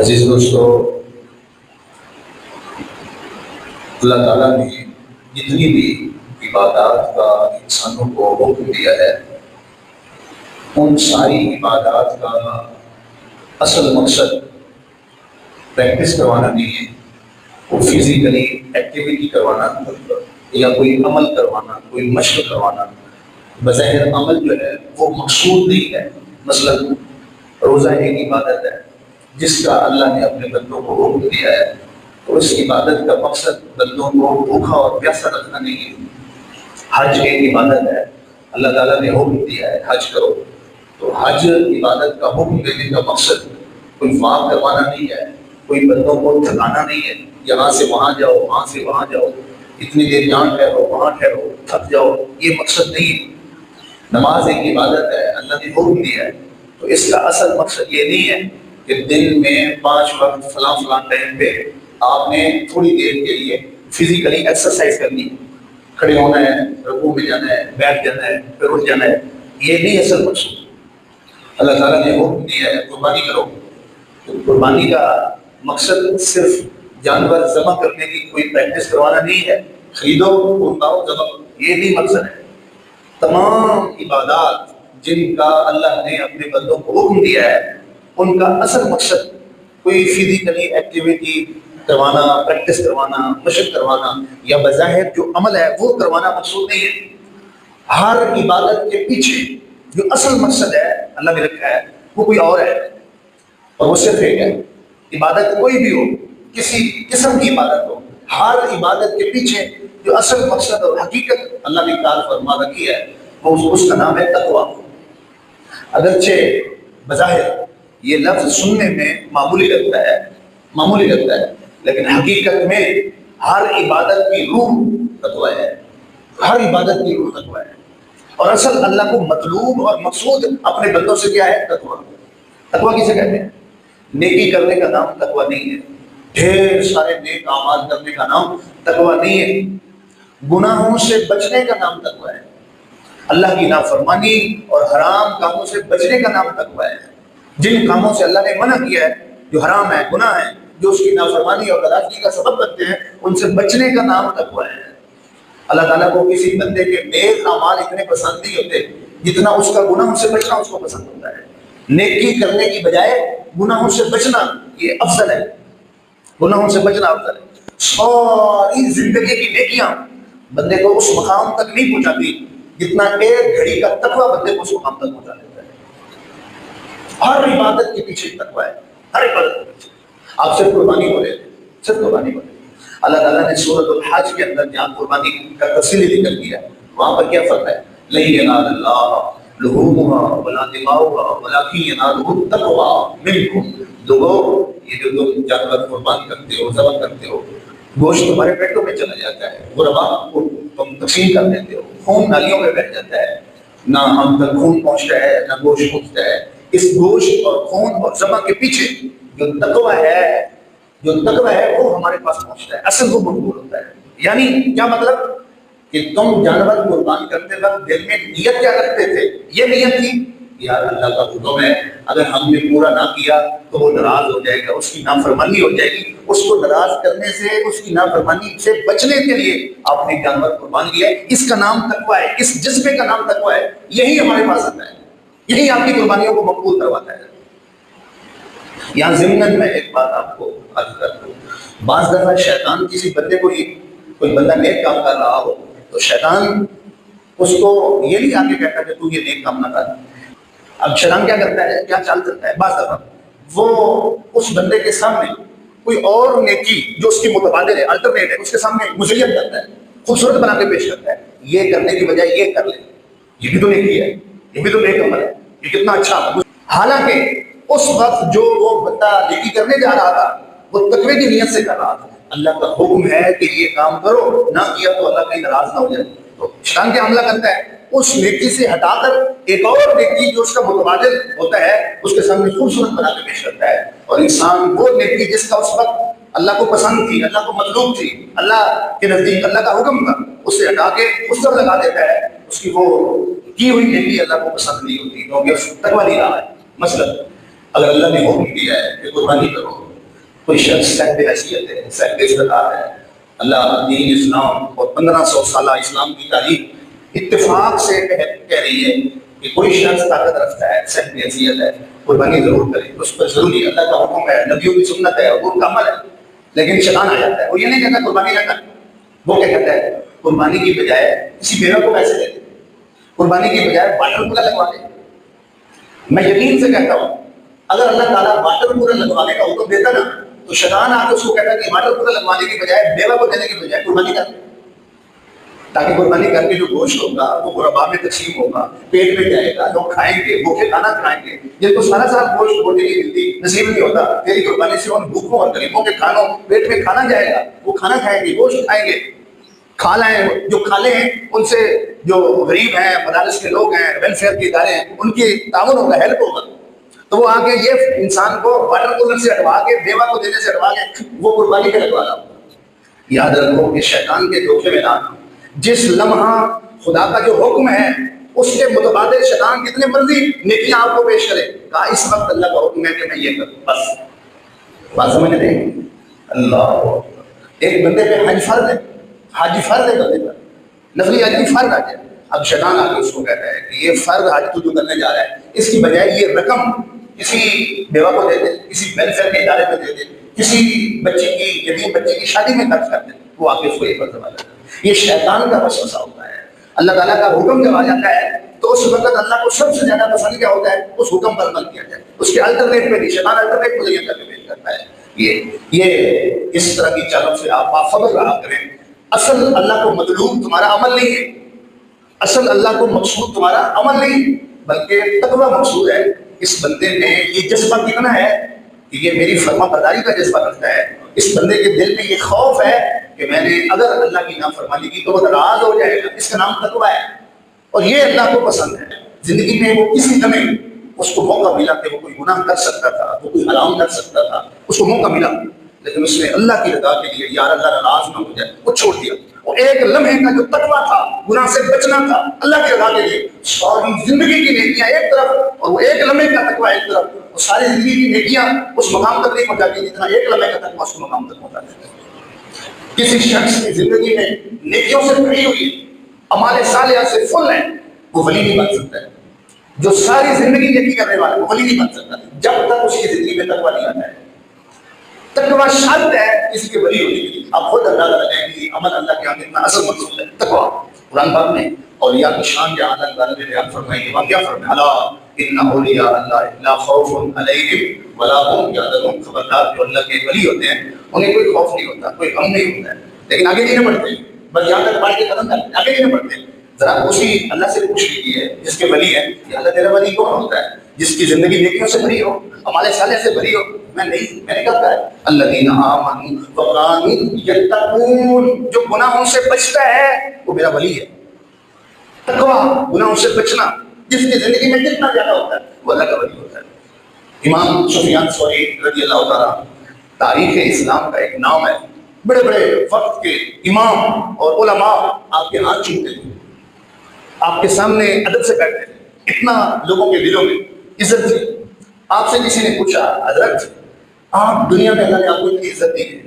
عزیز دوستو، اللہ تعالیٰ نے جتنی بھی عبادات کا انسانوں کو حکم دیا ہے، ان ساری عبادات کا اصل مقصد پریکٹس کروانا نہیں ہے، وہ فزیکلی ایکٹیویٹی کروانا یا کوئی عمل کروانا، کوئی مشق کروانا بظاہر عمل جو ہے وہ مقصود نہیں ہے۔ مثلا روزہ ایک عبادت ہے جس کا اللہ نے اپنے بندوں کو حکم دیا ہے، تو اس عبادت کا مقصد بندوں کو بھوکا اور پیاسا رکھنا نہیں ہے۔ حج ایک عبادت ہے، اللہ تعالیٰ نے حکم دیا ہے حج کرو، تو حج عبادت کا حکم دینے کا مقصد کوئی واک کروانا نہیں ہے، کوئی بندوں کو تھکانا نہیں ہے، یہاں سے وہاں جاؤ، وہاں سے وہاں جاؤ، اتنی دیر یہاں ٹھہرو وہاں ٹھہرو تھک جاؤ، یہ مقصد نہیں ہے۔ نماز ایک عبادت ہے، اللہ نے حکم دیا ہے، تو اس کا اصل مقصد یہ نہیں ہے کہ دن میں 5 وقت فلاں فلاں ٹائم پہ آپ نے تھوڑی دیر کے لیے فزیکلی ایکسرسائز کرنی ہے، کھڑے ہونا ہے، رکوع میں جانا ہے، بیٹھ جانا ہے، پھر اٹھ جانا ہے، یہ نہیں اصل مقصود۔ اللہ تعالیٰ نے حکم دیا ہے قربانی کرو، تو قربانی کا مقصد صرف جانور ذبح کرنے کی کوئی پریکٹس کروانا نہیں ہے، خریدو اٹھاؤ ذبح کرو، یہ نہیں مقصد ہے۔ تمام عبادات جن کا اللہ نے اپنے بندوں کو حکم دیا ہے، ان کا اصل مقصد کوئی فزیکلی ایکٹیویٹی کروانا، پریکٹس کروانا، مشق کروانا یا بظاہر جو عمل ہے وہ کروانا مقصود نہیں ہے۔ ہر عبادت کے پیچھے جو اصل مقصد ہے اللہ نے رکھا ہے وہ کوئی اور ہے، اور وہ صرف ایک ہے۔ عبادت کوئی بھی ہو، کسی قسم کی عبادت ہو، ہر عبادت کے پیچھے جو اصل مقصد اور حقیقت اللہ نے کار فرما رکھی ہے وہ اس کا نام ہے تقویٰ۔ اگرچہ بظاہر یہ لفظ سننے میں معمولی لگتا ہے، لیکن حقیقت میں ہر عبادت کی روح تقویٰ ہے، ہر عبادت کی روح تقویٰ ہے، اور اصل اللہ کو مطلوب اور مقصود اپنے بندوں سے کیا ہے؟ تقویٰ۔ تقویٰ کسے کہتے ہیں؟ نیکی کرنے کا نام تقویٰ نہیں ہے، ڈھیر سارے نیک اعمال کرنے کا نام تقویٰ نہیں ہے، گناہوں سے بچنے کا نام تقویٰ ہے، اللہ کی نافرمانی اور حرام کاموں سے بچنے کا نام تقویٰ ہے۔ جن کاموں سے اللہ نے منع کیا ہے، جو حرام ہے، گناہ ہے، جو اس کی نافرمانی اور ناراضگی کا سبب بنتے ہیں، ان سے بچنے کا نام تقویٰ ہے۔ اللہ تعالیٰ کو کسی بندے کے نیک اعمال اتنے پسند نہیں ہوتے جتنا اس کا گناہوں سے بچنا اس کو پسند ہوتا ہے۔ نیکی کرنے کی بجائے گناہوں سے بچنا یہ افضل ہے، گناہوں سے بچنا افضل ہے۔ ساری زندگی کی نیکیاں بندے کو اس مقام تک نہیں پہنچاتی جتنا ایک گھڑی کا تقویٰ بندے کو اس مقام تک پہنچا دیتا ہے۔ ہر عبادت کے پیچھے تقویٰ ہے، ہر عبادت کے پیچھے۔ آپ صرف قربانی ہو رہے تھے، صرف قربانی ہو رہے تھے، اللہ تعالیٰ نے سورۃ الحج کے اندر جہاں قربانی کا تفصیلی ذکر کیا وہاں پر کیا فرق ہے؟ لَن يَنَالَ اللَّهَ لُحُومُهَا وَلَا دِمَاؤُهَا وَلَٰكِن يَنَالُهُ التَّقْوَىٰ مِنكُمْ۔ لوگوں، یہ جو تم جانور قربان کرتے ہو، ذبح کرتے ہو، گوشت تمہارے پیٹوں میں چلا جاتا ہے، غربا کو تم تقسیم کر دیتے ہو، خون نالیوں میں بہہ جاتا ہے، نہ ہم تک خون پہنچتا ہے نہ گوشت پہنچتا ہے۔ اس گوشت اور خون اور ذبح کے پیچھے جو تقویٰ ہے وہ ہمارے پاس پہنچتا ہے، اصل وہ مقبول ہوتا ہے۔ یعنی کیا مطلب کہ تم جانور قربان کرتے وقت دل میں نیت کیا رکھتے تھے؟ یہ نیت تھی یار اللہ کا حکم ہے، اگر ہم نے پورا نہ کیا تو وہ ناراض ہو جائے گا، اس کی نافرمانی ہو جائے گی، اس کو ناراض کرنے سے، اس کی نافرمانی سے بچنے کے لیے آپ نے جانور قربان کیا ہے۔ اس کا نام تقویٰ ہے، اس جذبے کا نام تقویٰ ہے، یہی ہمارے پاس آتا ہے، یہی آپ کی قربانیوں کو مقبول کرواتا ہے۔ یہاں ضمن میں ایک بات آپ کو عرض کر دوں، بعض دفعہ شیطان کسی بندے کو کوئی بندہ نیک کام کر رہا ہو تو شیطان اس کو یہ نہیں آگے کہتا کہ تو یہ نیک کام نہ کر۔ اب شیطان کیا کرتا ہے، کیا چال کرتا ہے، بعض دفعہ وہ اس بندے کے سامنے کوئی اور نیکی جو اس کی متبادل ہے، الٹرنیٹ ہے، اس کے سامنے مزین کرتا ہے، خوبصورت بنا کے پیش کرتا ہے، یہ کرنے کی بجائے یہ کر لے، یہ بھی تو نیکی ہے، یہ بھی تو نیک عمل ہے، یہ کتنا اچھا ہے۔ حالانکہ اس وقت جو وہ بندہ نیکی کرنے جا رہا تھا وہ تقوی کی نیت سے کر رہا تھا، اللہ کا حکم ہے کہ یہ کام کرو، نہ کیا تو اللہ کہیں ناراض نہ ہو جائے، تو شیطان کیا حملہ کرتا ہے، اس نیکی سے ہٹا کر ایک اور نیکی جو اس کا متبادل ہوتا ہے اس کے سامنے خوبصورت بنا کے پیش کرتا ہے، اور انسان وہ نیکی جس کا اس وقت اللہ کو پسند تھی، اللہ کو مطلوب تھی، اللہ کے نزدیک اللہ کا حکم تھا، اسے ہٹا کے اس پر لگا دیتا ہے، اس کی وہ کی ہوئی نیکی اللہ کو پسند نہیں ہوتی کیونکہ اس تقویٰ نہیں رہا ہے۔ مثلا اگر اللہ نے حکم دیا ہے کہ قربانی کرو، کوئی شخص صاحب حیثیت ہے، صاحب استطاعت ہے، اللہ دین اسلام اور 1500 سالہ اسلام کی تاریخ اتفاق سے کہہ رہی ہے کہ کوئی شخص طاقت رکھتا ہے، صاحب حیثیت ہے، قربانی ضرور کرے، اس پر ضروری اللہ کا حکم ہے، نبیوں کی سنت ہے، حضور کا عمل ہے۔ لیکن شیطان آ جاتا ہے، وہ یہ نہیں کہتا قربانی نہ کر، وہ کیا کہتا ہے قربانی کی بجائے کسی بیوہ کو پیسے دے دے، قربانی کی بجائے واٹر کولر لگوا دے۔ میں یقین سے کہتا ہوں اگر اللہ تعالیٰ واٹر کولر لگوانے کا حکم دیتا نا تو شیطان آ کے اس کو کہتا کہ واٹر کولر لگوانے کی بجائے بیوہ کو دینے کی بجائے قربانی کر، تاکہ قربانی کر کے جو گوشت ہوگا وہ غرباء میں تقسیم ہوگا، پیٹ میں جائے گا، لوگ کھائیں گے، بھوکے کھانا کھائیں گے۔ جن کو سارا سال گوشت بوٹی نہیں ملتی، نصیب نہیں ہوتا، تیری قربانی سے ان بھوکوں اور غریبوں کے کھانوں پیٹ میں کھانا جائے گا، وہ کھانا کھائیں گے، گوشت کھائیں گے۔ کھالیں جو کھالے ہیں ان سے جو غریب ہیں، مدارس کے لوگ ہیں، ویلفیئر کے ادارے ہیں، ان کی تعاون ہوگا، ہیلپ ہوگا۔ تو وہ آگے یہ انسان کو واٹر کولر سے ہٹوا کے بیوہ کو دینے سے ہٹوا کے وہ قربانی کے لگوا رہا ہوگا۔ یاد رکھو کہ شیطان کے دھوکے میں نہ آنا۔ جس لمحہ خدا کا جو حکم ہے اس کے متبادل شیطان کتنے مرضی نیکیاں آپ کو پیش کرے، کہا اس وقت اللہ کا حکم ہے کہ میں یہ کروں، بس بات سمجھ رہے ہیں؟ اللہ ایک بندے پہ حج فرض ہے، حج فرض ہے بندے پر، نفلی حج کی فرض آ جائے، اب شیطان آ کے اس کو کہتا ہے کہ یہ فرض حج تو جو کرنے جا رہا ہے اس کی بجائے یہ رقم کسی بیوہ کو دے دے، کسی ویلفیئر کے ادارے میں دے دے، کسی بچے کی یتیم بچے کی شادی میں خرچ کر دے، وہ آ کے اس کو یہ فرض والا ہے۔ یہ شیطان کا وسوسہ ہوتا ہے۔ اللہ تعالیٰ کا حکم جب آ جاتا ہے تو اس وقت اللہ کو سب سے زیادہ پسند کیا ہوتا ہے؟ اس حکم پر عمل کیا جائے، اس کے الٹرنیٹ پہ نہیں، شیطان الٹرنیٹ کو کر کے پیش کرتا ہے۔ یہ اس طرح کی چالوں سے آپ باخبر رہا کریں۔ اصل اللہ کو مطلوب تمہارا عمل نہیں ہے، اصل اللہ کو مقصود تمہارا عمل نہیں بلکہ تقویٰ مقصود ہے۔ اس بندے میں یہ جذبہ کتنا ہے کہ یہ میری فرما برداری کا جذبہ رکھتا ہے، اس بندے کے دل میں یہ خوف ہے کہ میں نے اگر اللہ کی نافرمانی کی تو وہ ناراض ہو جائے گا، اس کا نام تقویٰ ہے، اور یہ اللہ کو پسند ہے۔ زندگی میں وہ کسی لمحے اس کو موقع ملا کہ وہ کوئی گناہ کر سکتا تھا، وہ کوئی حرام کر سکتا تھا، اس کو موقع ملا، لیکن اس نے اللہ کی رضا کے لیے یار اللہ ناراض نہ ہو جائے وہ چھوڑ دیا۔ وہ ایک لمحے کا جو تقویٰ تھا، گناہ سے بچنا تھا اللہ کی رضا کے لیے، ساری زندگی کی نیکیاں ایک طرف اور وہ ایک لمحے کا تقویٰ ایک طرف، وہ ساری زندگی کی نیکیاں اس مقام تک نہیں پہنچاتی جتنا ایک لمحے کا تقویٰ اس کو مقام تک پہنچاتا ہے۔ کسی شخص کی زندگی میں نیکیوں سے بھری ہوئی اعمال صالحہ سے فل ہے، وہ ولی نہیں بن سکتا ہے۔ جو ساری زندگی نیکی کرنے والا وہ ولی نہیں بن سکتا جب تک اس کی زندگی میں تقویٰ نہیں آتا ہے۔ تقویٰ شرط ہے کسی کے ولی ہونے کے لیے۔ آپ خود اندازہ لگائیں کہ عمل اللہ کے آگے اتنا اصل مقصود ہے تقویٰ۔ قرآن پاک میں اولیاء کی شان جہاں اللہ نے بیان فرمائی ہے، کیا فرمایا؟ الا ان اولیاء اللہ لا خوف علیہم ولا هم یحزنون۔ خبردار جو اللہ کے ولی ہوتے ہیں انہیں کوئی خوف نہیں ہوتا، کوئی غم نہیں ہوتا ہے، لیکن آگے نہیں بڑھتے، بس یہاں تک پڑھ کے ختم کر آگے نہیں بڑھتے۔ ذرا اسی اللہ سے پوچھ لیجیے جس کے ولی ہے کہ اللہ تیرا ولی کون ہوتا ہے؟ جس کی زندگی نیکیوں سے بھری ہو، اعمال صالح سے بھری ہو۔ میں نے کہا ہے الذین آمنوا وکانوا یتقون، جو گناہوں سے بچتا ہے وہ میرا ولی ہے۔ تقویٰ گناہوں سے بچنا جس کی زندگی میں جتنا زیادہ ہوتا ہے وہ اللہ کا ولی ہوتا ہے۔ امام سفیان ثوری رضی اللہ تعالیٰ تاریخ اسلام کا ایک نام ہے، بڑے بڑے وقت کے امام اور علماء آپ کے ہاتھ چومتے تھے، آپ کے سامنے ادب سے بیٹھتے تھے، اتنا لوگوں کے دلوں میں عزت تھی۔ آپ سے کسی نے پوچھا حضرت آپ دنیا میں اللہ نے آپ کو اتنی عزت دی ہے،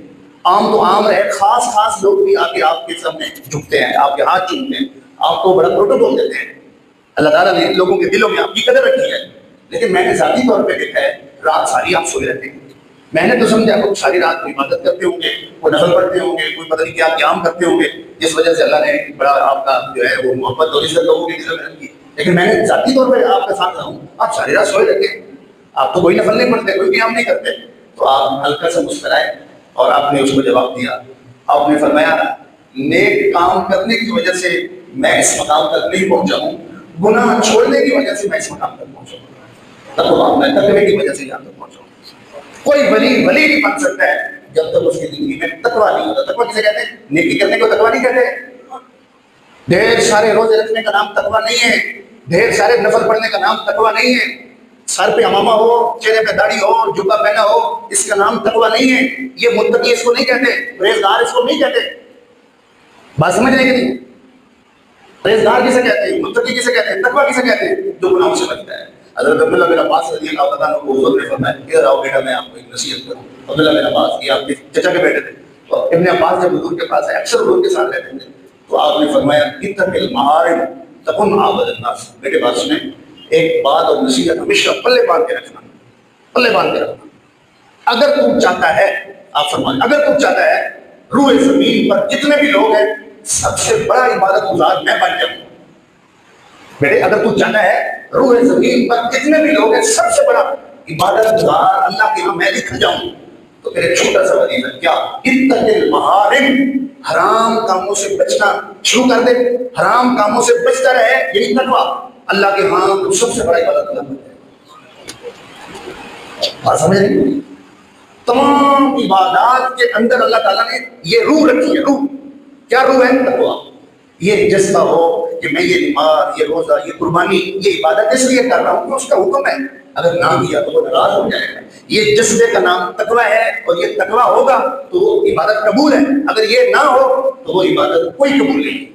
عام تو عام رہے، خاص خاص لوگ بھی آ کے آپ کے سامنے جھکتے ہیں، آپ کے ہاتھ چومتے ہیں، آپ کو بڑا پروٹوکول دیتے ہیں۔ اللہ تعالیٰ نے لوگوں کے دلوں میں آپ کی قدر رکھی ہے، لیکن میں نے ذاتی طور پہ دیکھا ہے رات ساری آپ سوئے رہتے ہیں۔ میں نے تو سمجھا کہ ساری رات کوئی عبادت کرتے ہوں گے، کوئی نفل پڑھتے ہوں گے، کوئی پتہ نہیں کیا قیام کرتے ہوں گے، جس وجہ سے اللہ نے بڑا آپ کا جو ہے وہ محبت اور عزت لوگوں کے دلوں میں رکھی۔ لیکن میں نے ذاتی طور پہ آپ کے ساتھ رہا ہوں، آپ ساری رات سوئے رہتے ہیں، آپ تو کوئی نفل نہیں پڑھتے، کوئی قیام نہیں کرتے۔ تو آپ ہلکا سا مسکرائے اور آپ نے اس کو جواب دیا، آپ نے فرمایا نیک کام کرنے کی وجہ سے میں اس مقام تک نہیں پہنچا ہوں، گناہ چھوڑنے کی وجہ سے میں اس مقام تک پہنچا ہوں، میں تقوی کی وجہ سے یہاں تک پہنچا ہوں۔ کوئی ولی نہیں بن سکتا ہے جب تک اس کی زندگی میں تقویٰ نہیں ہوتا۔ تقویٰ کسے کہتے ہیں؟ نیکی کرنے کو تقویٰ نہیں کہتے۔ ڈھیر سارے روزے رکھنے کا نام تقویٰ نہیں ہے، ڈھیر سارے نفل پڑھنے کا نام تقویٰ نہیں ہے، سر پہ امامہ ہو، چہرے پہ داڑھی ہو، جبہ پہنا ہو، اس کا نام تقویٰ نہیں ہے۔ یہ متقی اس کو نہیں کہتے، پرہیزگار اس کو نہیں کہتے۔ بات سمجھ رہے کہ نہیں؟ پرہیزگار کسے کہتے ہیں؟ متقی کسے کہتے ہیں؟ تقویٰ کسے کہتے ہیں؟ جو گناہوں سے بچتا ہے۔ حضرت عبداللہ بن عباس رضی اللہ تعالیٰ عنہ کو حضور نے فرمایا کہ آؤ بیٹا میں آپ کو ایک نصیحت کروں. عبداللہ بن عباس یہ آپ کے چچا کے بیٹے تھے. تو ابن عباس جب حضور کے پاس آئے, اکثر حضور کے ساتھ رہتے تھے, تو آپ نے فرمایا اتق المحارم تکن عابد الناس. بیٹے بات سنیں, ایک بات اور نصیحت ہمیشہ پلے باندھ کے رکھنا, پلے باندھ کے رکھنا. اگر تم چاہتا ہے, آپ فرمائیں, اگر تم چاہتا ہے روئے زمین پر جتنے بھی لوگ ہیں سب سے بڑا عبادت گزار میں بن جاؤں. بیٹے اگر تو چاہتا ہے روئے زمین پر جتنے بھی لوگ ہیں سب سے بڑا عبادت گزار اللہ کے یہاں میں لکھ جاؤں, تو پھر ایک چھوٹا سا وظیفہ کیا, اتق المحارم, حرام کاموں سے بچنا شروع کر دے, حرام کاموں سے بچتا رہے, یہی تقویٰ اللہ کے ہاں تو سب سے بڑا عبادت گزار بن جائے. بات سمجھ رہے ہیں؟ تمام عبادات کے اندر اللہ تعالیٰ نے یہ روح رکھی ہے. روح کیا روح ہے؟ تقویٰ. یہ جذبہ ہو کہ میں یہ نماز, یہ روزہ, یہ قربانی, یہ عبادت اس لیے کر رہا ہوں کہ اس کا حکم ہے, اگر نہ کیا تو وہ ناراض ہو جائے گا. یہ جذبے کا نام تقویٰ ہے, اور یہ تقویٰ ہوگا تو وہ عبادت قبول ہے. اگر یہ نہ ہو تو وہ عبادت کوئی قبول نہیں.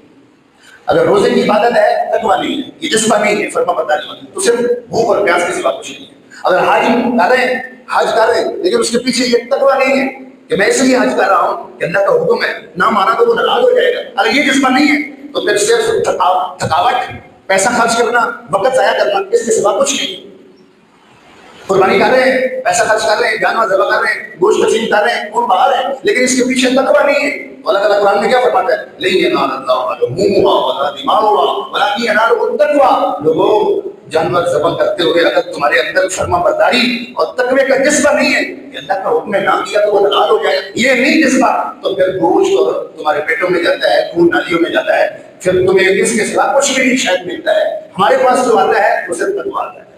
اگر روزے کی عبادت ہے, تقویٰ نہیں ہے, یہ جذبہ نہیں ہے, فرما برداری والا, تو صرف بھوک اور پیاس کے سوا کچھ نہیں ہے. اگر حج کر رہے ہیں, حج کر رہے ہیں, لیکن اس کے پیچھے یہ تقویٰ نہیں ہے کہ میں اس لیے حج کر رہا ہوں کہ اللہ کا حکم ہے, نہ مانا تو وہ ناراض ہو جائے گا. اگر یہ جذبہ نہیں ہے تو پھر صرف تھکاوٹ, پیسہ خرچ کرنا, وقت ضائع کرنا, اس کے سوا کچھ نہیں. قربانی کر رہے ہیں, پیسہ خرچ کر رہے ہیں, جانور ذبح کر رہے ہیں, گوشت تقسیم کر رہے ہیں, خون بہا رہے ہیں, لیکن اس کے پیچھے تقویٰ نہیں ہے. اللہ تعالیٰ قرآن میں کیا فرماتا ہے, لن ینال اللہ لحومها ولا دماؤها ولکن ینالہ التقویٰ. لوگوں, جانور ذبح کرتے ہوئے اگر تمہارے اندر فرما برداری اور تقوی کا جذبہ نہیں ہے کہ اللہ کا حکم نہ کیا تو وہ ناراض ہو جائے, یہ نہیں جذبہ, تو پھر گوشت اور تمہارے پیٹوں میں جاتا ہے, خون نالیوں میں جاتا ہے, پھر تمہیں اس کے سوا کچھ بھی نہیں شاید ملتا ہے. ہمارے پاس جو آتا ہے وہ صرف تقویٰ آتا ہے.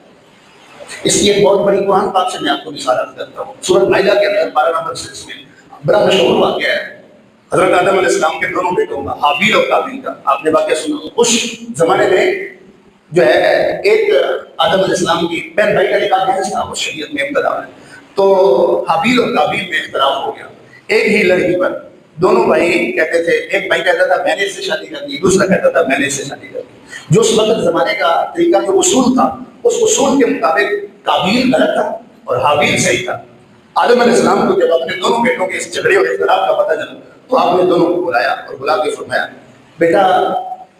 اس لیے ایک بہت بڑی قرآن پاک سے میں آپ کو مثال عرض کرتا ہوں. سورۃ مائدہ کے اندر 12 نمبر سلسلے میں بڑا مشہور واقعہ ہے حضرت آدم علیہ السلام کے دونوں بیٹوں کا, حابیل اور قابیل کا. آپ نے واقعہ سنا. اس زمانے میں جو ہے ایک آدم علیہ السلام کی بہن بھائی کا نکاح جائز تھا, وہ شریعت میں ابتدا ہے. تو حابیل اور قابیل میں اختلاف ہو گیا ایک ہی لڑکی پر. دونوں بھائی کہتے تھے, ایک بھائی کہتا تھا میں نے اس سے شادی کر دی, دوسرا کہتا تھا میں نے اس سے شادی کر دی. جو اس وقت زمانے کا طریقہ جو اصول تھا, اس اصول کے مطابق قابیل غلط تھا اور حابیل صحیح تھا. آدم علیہ السلام کو جب اپنے دونوں بیٹوں کے اس جھگڑے اور اختلاف کا پتہ چلا تو آپ نے دونوں کو بلایا اور بلا کے فرمایا, بیٹا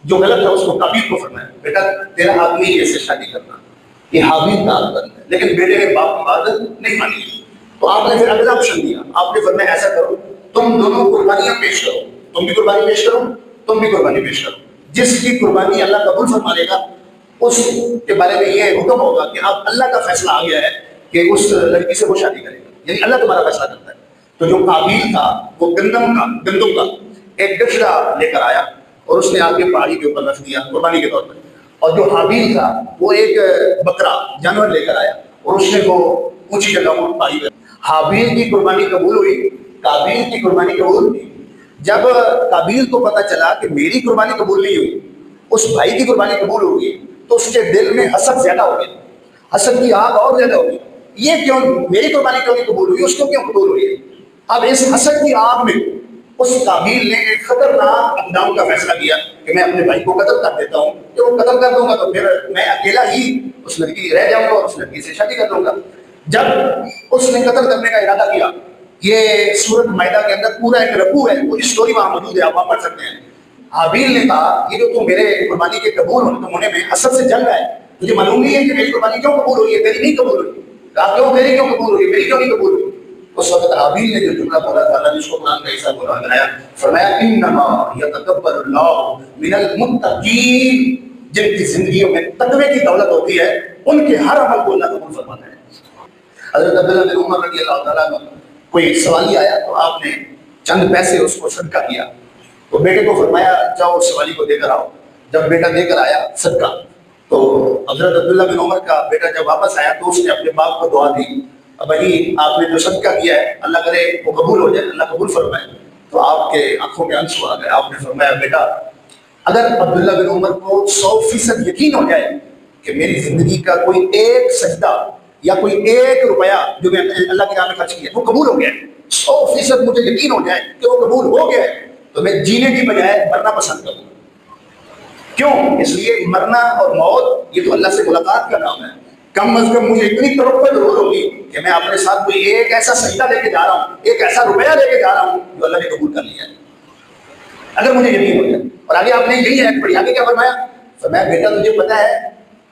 جو غلط تھا اس کو قابیل کو فرمایا, بیٹا تیرا حق نہیں ہے اس سے شادی کرنا, یہ حابیل کا حق ہے. لیکن بیٹے نے باپ کی بات نہیں مانی. تو آپ نے پھر اگلا آپشن دیا, آپ نے فرمایا ایسا کرو, تم دونوں قربانیاں پیش کرو, تم بھی قربانی پیش کرو, تم بھی قربانی پیش کرو. جس کی قربانی اللہ قبول فرما لے گا اس کے بارے میں یہ حکم ہوگا کہ اب اللہ کا فیصلہ آ گیا ہے کہ اس لڑکی سے وہ شادی کرے گا, یعنی اللہ تمہارا فیصلہ کرتا ہے. تو جو قابیل تھا وہ گندم کا ایک گچھڑا لے کر آیا اور اس نے آ کے پہاڑی کے اوپر رکھ دیا قربانی کے طور پر. اور جو حابیل تھا وہ ایک بکرا جانور لے کر آیا اور اس نے وہ اونچی جگہ پر پائی. حابیل کی قربانی قبول ہوئی, قابیل کی قربانی قبول ہوئی. جب قابیل کو پتہ چلا کہ میری قربانی قبول نہیں ہوئی, اس بھائی کی قربانی قبول ہو گئی, تو اس کے دل میں حسد زیادہ ہو گیا, حسد کی آگ اور زیادہ ہو گئی. یہ کیوں, میری قربانی کیوں نہیں قبول ہوئی, اس کو کیوں قبول ہوئی؟ اب اس حسد کی آگ میں اس قابیل نے ایک خطرناک اقدام کا فیصلہ کیا کہ میں اپنے بھائی کو قتل کر دیتا ہوں. کہ وہ قتل کر دوں گا تو پھر میں اکیلا ہی اس لڑکی رہ جاؤں گا اور اس لڑکی سے شادی کر لوں گا. جب اس نے قتل کرنے کا ارادہ کیا, یہ سورۃ مائدہ کے اندر پورا ایک رکوع ہے, پوری سٹوری وہاں موجود ہے, آپ وہاں پڑھ سکتے ہیں. حابیل نے کہا یہ جو تم میرے قربانی کے قبول ہونے میں حسد سے جل رہا ہے, تجھے معلوم نہیں ہے کہ میری قربانی کیوں قبول ہوئی ہے, میری نہیں قبول ہوئی. کہا کیوں میری کیوں قبول ہوئی, میری کیوں نہیں قبول ہوئی؟ اس وقت حابیل نے جو جملہ بولا تھا, اللہ نے اس کو قرآن کا حصہ بولا بنایا, فرمایا انما یتکبر اللہ من المتقین. جن کی زندگیوں میں تقوی کی دولت ہوتی ہے ان کے ہر عمل کو اللہ قبول فرماتا ہے. حضرت عبداللہ بن عمر رضی اللہ تعالیٰ عنہ کوئی سوالی آیا تو آپ نے چند پیسے اس کو صدقہ کیا. تو بیٹے کو فرمایا جاؤ اس سوالی کو دے کر آؤ. جب بیٹا دے کر آیا صدقہ, تو حضرت عبداللہ بن عمر کا بیٹا جب واپس آیا تو اس نے اپنے باپ کو دعا دی, بھائی آپ نے جو صدقہ کیا ہے اللہ کرے وہ قبول ہو جائے, اللہ قبول فرمائے. تو آپ کے آنکھوں میں آنسو آ گئے. آپ نے فرمایا بیٹا اگر عبداللہ بن عمر کو 100% یقین ہو جائے کہ میری زندگی کا کوئی ایک سجدہ یا کوئی ایک روپیہ جو میں اللہ کی راہ میں خرچ کیا وہ قبول ہو گیا ہے, 100% مجھے یقین ہو جائے کہ وہ قبول ہو گیا ہے, تو میں جینے کی بجائے مرنا پسند کروں گا. کیوں؟ اس لیے مرنا اور موت یہ تو اللہ سے ملاقات کا نام ہے. کم از کم مجھے اتنی توقع ضرور ہوگی کہ میں اپنے ساتھ کوئی ایک ایسا سجدہ لے کے جا رہا ہوں، ایک ایسا روپیہ لے کے جا رہا ہوں جو اللہ نے قبول کر لیا ہے، اگر مجھے یقین ہو جائے۔ اور آگے آپ نے یہی ہے پڑھی، آگے کیا فرمایا؟ فرمایا بیٹا تجھے پتا ہے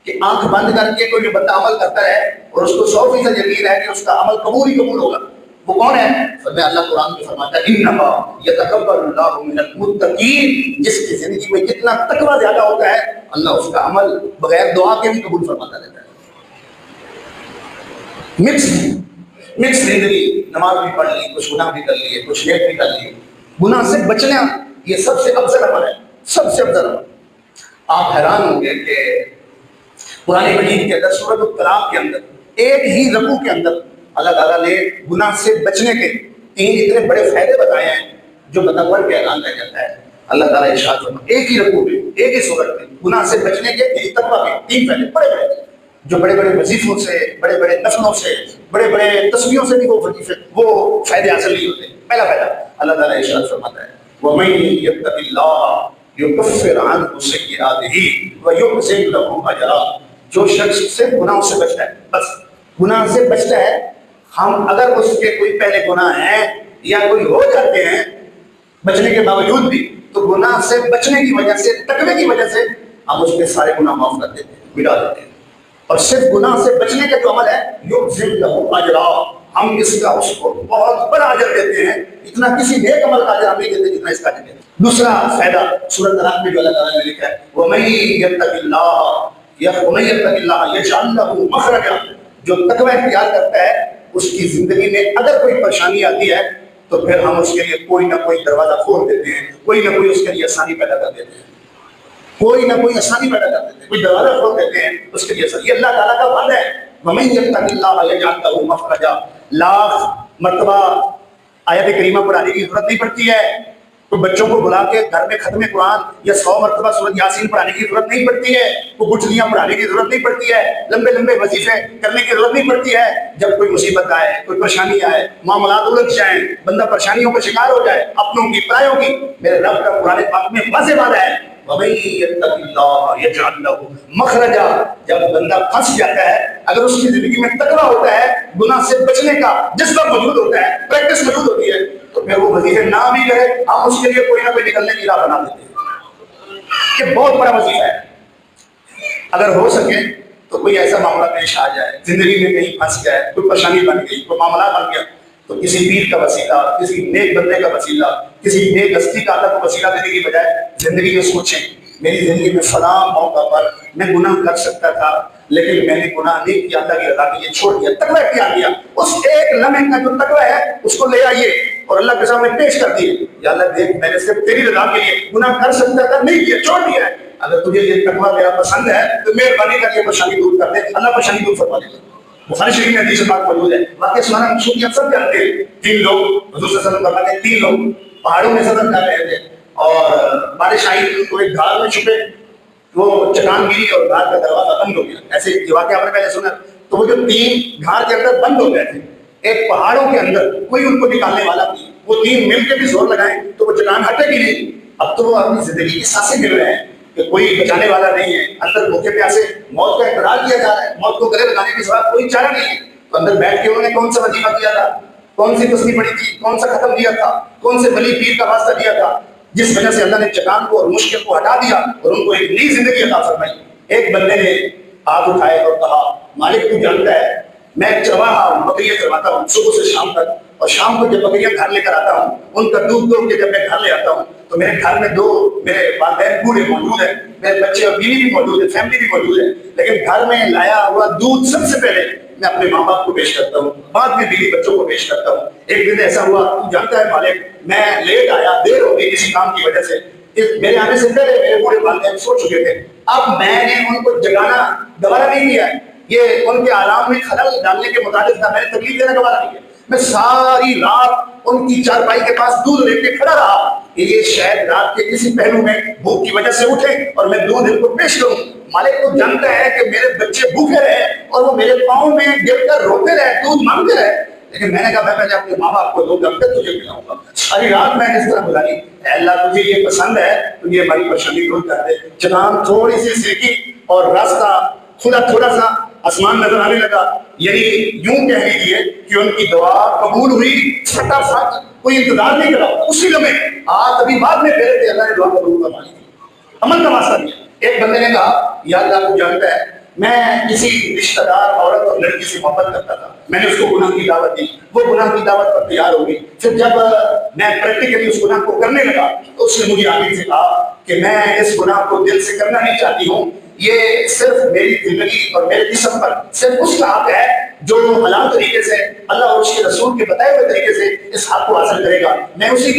کہ آنکھ بند کر کے کوئی بندہ عمل کرتا ہے اور اس کو 100% یقین ہے کہ اس کا عمل قبول ہی قبول ہوگا، وہ کون ہے؟ فرمایا اللہ قرآن میں فرماتا ہے انما یتقبل اللہ من المتقین، جس کی زندگی میں جتنا تقوی زیادہ ہوتا ہے اللہ اس کا عمل بغیر دعا کے بھی قبول فرماتا رہتا ہے۔ مکس زندگی، نماز بھی پڑھ لی، کچھ گناہ بھی کر لیے، کچھ نیک بھی کر لیے، گناہ سے بچنا یہ سب سے افضل عمل ہے، سب سے افضل عمل۔ آپ حیران ہوں گے کہ قرآن مجید کے اندر سورۃ الطلاق کے اندر ایک ہی رکوع کے اندر اللہ تعالیٰ نے گناہ سے بچنے کے 3 اتنے بڑے فائدے بتائے ہیں جو بتا پڑھ کے اعلان کیا جاتا ہے۔ اللہ تعالیٰ ارشاد فرماتا ہے ایک ہی رکوع میں، ایک ہی سورت میں گناہ سے بچنے کے تقویٰ کے 3 فائدے بڑے بڑے، جو بڑے بڑے وظیفوں سے، بڑے بڑے نفلوں سے، بڑے بڑے تسبیحوں سے بھی وہ فائدے حاصل نہیں ہوتے۔ پہلا فائدہ اللہ تعالیٰ ارشاد فرماتا ہے وَمَن يَتَّقِ اللَّهَ يُكَفِّرْ عَنْهُ سَيِّئَاتِهِ وَيُعْظِمْ لَهُ أَجْرًا، جو شخص صرف گناہوں سے بچتا ہے، بس گناہ سے بچتا ہے، ہم اگر اس کے کوئی پہلے گناہ ہیں یا کوئی ہو جاتے ہیں بچنے کے باوجود بھی، تو گناہ سے بچنے کی وجہ سے، تقوی کی وجہ سے ہم اس کے سارے گناہ معاف کر دیتے ہیں، مٹا دیتے ہیں۔ اور صرف گناہ سے بچنے کا جو عمل ہے یُعْظِمْ لَهُ أَجْرًا، ہم اس کا اس کو بہت بڑا اجر دیتے ہیں، اتنا کسی نیک عمل کا اجر ہم نہیں دیتے جتنا اس کا اجر دیتے ہیں۔ دوسرا فائدہ سورۃ طلاق میں جو اللہ تعالیٰ نے لکھا ہے وَمَن يَتَّقِ اللَّهَ يَجْعَلْ لَهُ مَخْرَجًا، جو تقوی اختیار کرتا ہے اس کی زندگی میں اگر کوئی پریشانی آتی ہے تو پھر ہم اس کے لیے کوئی نہ کوئی دروازہ کھول دیتے ہیں، کوئی نہ کوئی اس کے لیے آسانی پیدا کر دیتے ہیں، کوئی نہ کوئی آسانی پیدا کر دیتے ہیں، کوئی دروازہ کھول دیتے ہیں اس کے لیے آسانی۔ یہ اللہ تعالیٰ کا وعدہ ہے وَمَن يَتَّقِ اللَّهَ يَجْعَلْ لَهُ مَخْرَجًا۔ لاکھ مرتبہ آیت کریمہ پڑھانے کی ضرورت نہیں پڑتی ہے، کوئی بچوں کو بلا کے گھر میں ختم قرآن یا 100 مرتبہ سورۃ یاسین پڑھانے کی ضرورت نہیں پڑتی ہے، کوئی گٹھلیاں پڑھانے کی ضرورت نہیں پڑتی ہے، لمبے لمبے وظیفے کرنے کی ضرورت نہیں پڑتی ہے۔ جب کوئی مصیبت آئے، کوئی پریشانی آئے، معاملات الجھ جائیں، بندہ پریشانیوں کا شکار ہو جائے، اپنوں کی پرایوں کی، میرے رب کا قرآن پاک میں واضح وعدہ ہے وَمَن يَتَّقِ اللَّهَ يَجْعَلْ لَهُ مَخْرَجًا۔ جب بندہ پھنس جاتا ہے، اگر اس کی زندگی میں تقویٰ ہوتا ہے، گناہ سے بچنے کا جذبہ موجود ہوتا ہے، پریکٹس موجود ہوتی ہے، تو پھر وہ وظیفے نہ بھی کرے ہم اس کے لیے کوئی نہ کوئی نکلنے کی راہ بنا دیتے ہیں۔ یہ بہت بڑا وظیفہ ہے۔ اگر ہو سکے تو کوئی ایسا معاملہ پیش آ جائے، زندگی میں کہیں پھنس گئے، کوئی پریشانی بن گئی، کوئی معاملہ بن گیا، تو کسی پیر کا وسیلہ، کسی نیک بندے کا وسیلہ، کسی نیک ہستی کا اللہ کو وسیلہ دینے کی بجائے زندگی میں سوچیں میری زندگی میں فلاں موقع پر میں گناہ کر سکتا تھا لیکن میں نے گناہ نہیں کیا، اللہ کی رضا کے لیے چھوڑ دیا، تقوی اختیار کیا، اس ایک لمحے کا جو تقوی ہے اس کو لے آئیے اور اللہ کے سامنے پیش کر دیے، یا اللہ دیکھ میں نے صرف تیری رضا کے لیے گناہ کر سکتا تھا، نہیں کیا، چھوڑ دیا ہے، اگر تجھے یہ تقوی میرا پسند ہے تو مہربانی کر کے پریشانی دور کر دے، اللہ پریشانی دور فرما دے۔ بخاری شریف میں حدیث پاک موجود ہے، واقعہ سنانا مشہور، آپ سب جانتے ہیں، 3 لوگ حضور صلی اللہ علیہ وسلم فرماتے ہیں 3 لوگ پہاڑوں میں سفر کر رہے تھے اور بارش آئی تو ایک گھار میں چھپے، وہ چٹان گری اور گھار کا دروازہ بند ہو گیا۔ ایسے یہ واقعہ آپ نے پہلے سنا، تو وہ جو 3 گھار کے اندر بند ہو گئے تھے، ایک پہاڑوں کے اندر کوئی ان کو نکالنے والا نہیں، وہ 3 مل کے بھی زور لگائیں تو وہ چٹان ہٹے گی نہیں۔ اب تو وہ اپنی زندگی کی سانسیں مل رہے ہیں کہ کوئی بچانے والا نہیں ہے، اندر بھوکے پیاسے موت کا اقرار کیا جا رہا ہے، موت کو گلے لگانے کے سوا کوئی چارہ نہیں ہے، تو اندر بیٹھ کے انہوں نے کون سا وظیفہ کیا تھا، کون سی تسبیح پڑھی تھی، کون سا ختم دیا تھا، کون سے ولی پیر کا واسطہ دیا تھا، جس وجہ سے اللہ نے چٹان کو اور مشکل کو ہٹا دیا اور ان کو ایک نئی زندگی عطا فرمائی۔ ایک بندے نے ہاتھ اٹھائے اور کہا مالک تو جانتا ہے میں ایک چرواہا ہوں، بکریاں چرواتا ہوں صبح سے شام تک، اور شام کو جب بکریاں گھر لے کر آتا ہوں ان کا دودھ دو کے جب میں گھر لے آتا ہوں تو میرے گھر میں 2 میرے والدین بوڑھے موجود ہیں، میرے بچے اور بیوی بھی موجود ہے، فیملی بھی موجود ہے، لیکن گھر میں لایا ہوا دودھ سب سے پہلے میں اپنے ماں باپ کو پیش کرتا ہوں، بعد میں بیوی بچوں کو پیش کرتا ہوں۔ ایک دن ایسا ہوا تو جانتا ہے مالک میں لیٹ آیا، دیر ہو گئی کسی کام کی وجہ سے، میرے آنے سے پہلے میرے بوڑھے والدین سو چکے تھے، اب میں نے ان کو جگانا دوبارہ نہیں کیا، یہ ان کے آرام میں خلل ڈالنے کے مطابق تھا، میں نے تکلیف دینا دوبارہ نہیں کیا، میں ساری رات ان کی چارپائی کے پاس دودھ لے کے کھڑا رہا کہ یہ شاید رات کے کسی پہلو میں بھوک کی وجہ سے اٹھے اور میں دودھ ان کو پیش کروں۔ مالک کو جانتا ہے کہ میرے بچے بھوکے رہے اور وہ میرے پاؤں میں گر کر روتے رہے، دودھ مانگتے رہے، لیکن میں نے کہا میں پہلے اپنے ماں باپ کو دودھ اب تک تجھے پلاؤں گا۔ ساری رات میں نے اس طرح بلائی، اے اللہ تجھے یہ پسند ہے تو یہ ہماری پریشانی دور کر دے۔ چٹان تھوڑی سی سیکی اور راستہ کھلا تھوڑا سا آسمان نظر آنے لگا، یعنی یوں کہہ لیجیے کہ ان کی دعا قبول ہوئی، فٹافٹ، کوئی انتظار نہیں کرا، اسی لمحے آج ابھی بعد میں پھیرے تھے، اللہ نے دعا قبول فرما لی، عمل کا واسطہ دیا۔ ایک بندے نے کہا یا اللہ کو جانتا ہے میں کسی رشتہ دار عورت اور لڑکی سے محبت کرتا تھا، میں نے اس کو گناہ کی دعوت دی، وہ گناہ کی دعوت پر تیار ہو گئی، پھر جب میں پریکٹیکلی اس گناہ کو کرنے لگا تو اس نے مجھے آگے سے کہا کہ میں اس گناہ کو دل سے کرنا نہیں چاہتی ہوں، یہ صرف میری زندگی اور میرے جسم پر صرف اس کا حق ہے جو حلال طریقے سے اللہ اور اس کے رسول کے بتائے ہوئے طریقے سے اس حق کو حاصل کرے گا، میں اسی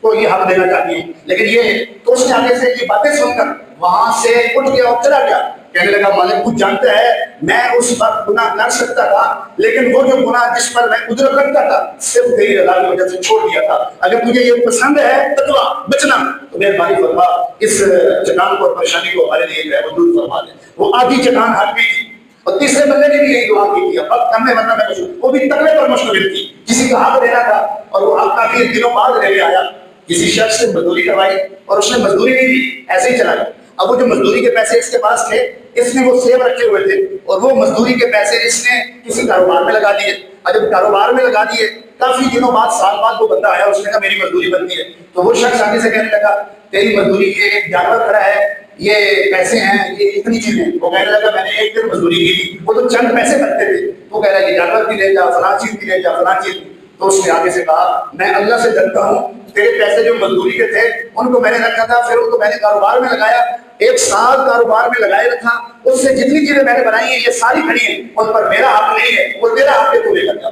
کو یہ حق دینا چاہتی ہوں۔ لیکن یہ تو اس نے آگے سے یہ باتیں سن کر وہاں سے اٹھ گیا اور چلا گیا، کہنے لگا مالک کچھ جانتا ہے میں اس وقت گناہ کر سکتا تھا، لیکن وہ جو گناہ جس پر میں قدرت رکھتا تھا صرف تیری رضا کی وجہ سے چھوڑ دیا تھا، اگر تجھے یہ پسند ہے تقویٰ بچنا تو مہربانی فرما اس چٹان کو اور پریشانی کو ہمارے لیے دور فرما دے۔ وہ آدھی چٹان ہٹ گئی تھی اور تیسرے بندے نے بھی یہی دعا کی تھی، اب کرنے ورنہ میں کچھ، وہ بھی تقوی پر مشتمل تھی، کسی کا حق دینا تھا اور وہ حق کافی دنوں بعد لے آیا، کسی شخص سے مزدوری کروائی اور اس نے مزدوری نہیں دی، ایسے ہی چلا گیا۔ اب وہ جو مزدوری کے پیسے اس کے پاس تھے، اس نے وہ سیو رکھے ہوئے تھے اور وہ مزدوری کے پیسے اس نے کسی کاروبار میں لگا دیے، اور جب کاروبار میں لگا دیے کافی دنوں بعد سال بعد وہ بندہ آیا، اس نے کہا میری مزدوری بنتی ہے، تو وہ شخص آگے سے کہنے لگا تیری مزدوری کے ایک جانور کھڑا ہے، یہ پیسے ہیں، یہ اتنی چیزیں، وہ کہنے لگا میں نے ایک دن مزدوری کی تھی، وہ تو چند پیسے بنتے تھے، وہ کہہ رہا ہے کہ جانور بھی لے جا، فلاں چیز بھی لے جا، فلاں چیز، تو اس نے آگے سے کہا میں اللہ سے ڈرتا ہوں، تیرے پیسے جو مزدوری کے تھے ان کو میں نے رکھا تھا، پھر ان کو میں نے کاروبار میں لگایا، ایک سال کاروبار میں لگائے رکھا، اس سے جتنی چیزیں میں نے بنائی ہیں یہ ساری کھڑی ہیں، ان پر میرا حق نہیں ہے، وہ تیرا حق ہے، تو لے کر جا۔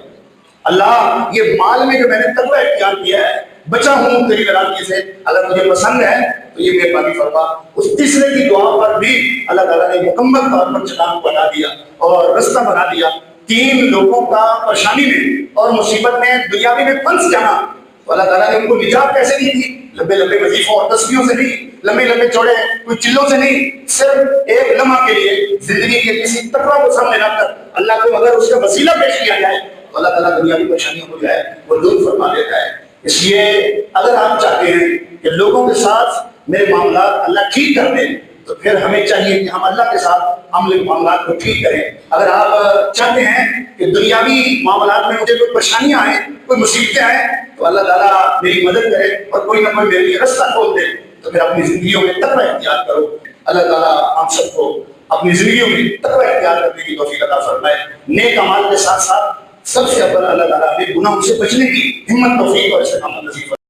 اللہ یہ مال میں جو میں نے تقویٰ اختیار کیا ہے، بچا ہوں تیری ناراضگی سے، اگر تجھے پسند ہے تو یہ مہربانی فرما۔ اس تیسرے کی دعا پر بھی اللہ تعالیٰ نے مکمل طور پر چٹان کو بنا دیا اور رستہ بنا دیا۔ تین لوگوں کا پریشانی میں اور مصیبت میں دنیاوی میں پھنس جانا، تو اللہ تعالیٰ نے ان کو نجات کیسے دی تھی؟ لمبے لمبے وظیفوں اور تسبیحوں سے نہیں، لمبے لمبے چوڑے کوئی چلوں سے نہیں، صرف ایک لمحہ کے لیے زندگی کے کسی تقویٰ کو سامنے رکھ کر اللہ کو اگر اس کا وسیلہ پیش کیا جائے تو اللہ تعالیٰ دنیا کی پریشانیوں کو جو ہے وہ دور فرما دیتا ہے۔ اس لیے اگر آپ چاہتے ہیں کہ لوگوں کے ساتھ میرے معاملات اللہ ٹھیک کر دیں تو پھر ہمیں چاہیے کہ ہم اللہ کے ساتھ عمل معاملات کو ٹھیک کریں۔ اگر آپ چاہتے ہیں کہ دنیاوی معاملات میں مجھے کوئی پریشانیاں آئیں، کوئی مصیبتیں آئیں، تو اللہ تعالیٰ میری مدد کرے اور کوئی نہ کوئی میرے لیے رستہ کھول دے، تو پھر اپنی زندگیوں میں تقویٰ اختیار کرو۔ اللہ تعالیٰ ہم سب کو اپنی زندگیوں میں تقویٰ اختیار کرنے کی توفیق عطا فرمائے۔ نیک اعمال کے ساتھ ساتھ سب سے اول اللہ تعالیٰ ہمیں گناہوں سے بچنے کی ہمت، توفیق اور استقامت نصیب فرمائے۔